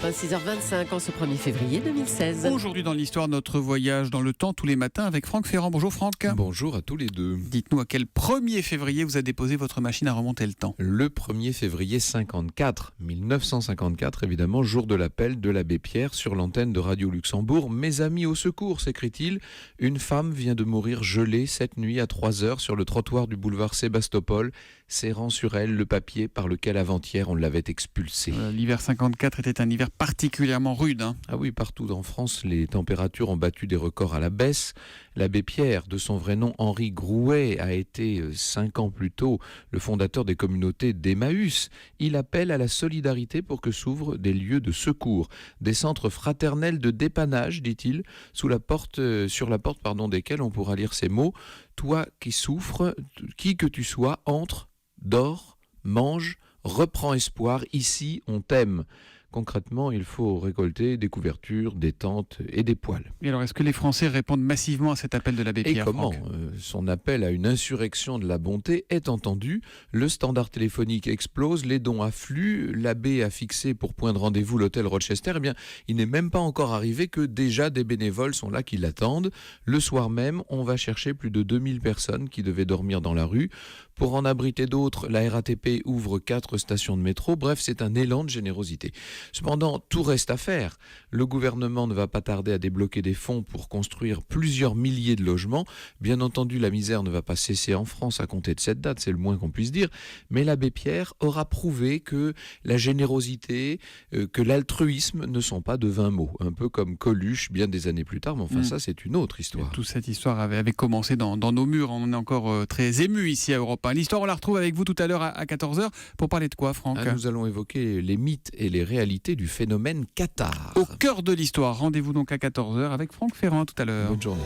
Europe 1, 6h25 en ce 1er février 2016. Aujourd'hui dans l'histoire, notre voyage dans le temps tous les matins avec Franck Ferrand. Bonjour Franck. Bonjour à tous les deux. Dites-nous à quel 1er février vous a déposé votre machine à remonter le temps. Le 1er février 1954 évidemment, jour de l'appel de l'abbé Pierre sur l'antenne de Radio Luxembourg. « Mes amis, au secours !» s'écrie-t-il. Une femme vient de mourir gelée cette nuit à 3h sur le trottoir du boulevard Sébastopol, serrant sur elle le papier par lequel avant-hier on l'avait expulsée. L'hiver 54 était un hiver particulièrement rude. Ah oui, partout en France, les températures ont battu des records à la baisse. L'abbé Pierre, de son vrai nom Henri Grouet, a été 5 ans plus tôt le fondateur des communautés d'Emmaüs. Il appelle à la solidarité pour que s'ouvrent des lieux de secours, des centres fraternels de dépannage, dit-il, sur la porte desquels on pourra lire ces mots. Toi qui souffres, qui que tu sois, entre, dors, mange, reprends espoir, ici on t'aime. Concrètement, il faut récolter des couvertures, des tentes et des poêles. Et alors, est-ce que les Français répondent massivement à cet appel de l'abbé Pierre? Et comment son appel à une insurrection de la bonté est entendu. Le standard téléphonique explose, les dons affluent. L'abbé a fixé pour point de rendez-vous l'hôtel Rochester. Eh bien, il n'est même pas encore arrivé que déjà des bénévoles sont là qui l'attendent. Le soir même, on va chercher plus de 2000 personnes qui devaient dormir dans la rue. Pour en abriter d'autres, la RATP ouvre 4 stations de métro. Bref, c'est un élan de générosité. Cependant, tout reste à faire. Le gouvernement ne va pas tarder à débloquer des fonds pour construire plusieurs milliers de logements. Bien entendu, la misère ne va pas cesser en France à compter de cette date, c'est le moins qu'on puisse dire. Mais l'abbé Pierre aura prouvé que la générosité, que l'altruisme ne sont pas de vains mots. Un peu comme Coluche bien des années plus tard, mais enfin ça c'est une autre histoire. Et toute cette histoire avait commencé dans nos murs. On est encore très ému ici à Europe 1. L'histoire, on la retrouve avec vous tout à l'heure à 14h. Pour parler de quoi, Franck? Nous allons évoquer les mythes et les réalités du phénomène Qatar. Au cœur de l'histoire, rendez-vous donc à 14h avec Franck Ferrand tout à l'heure. Bonne journée.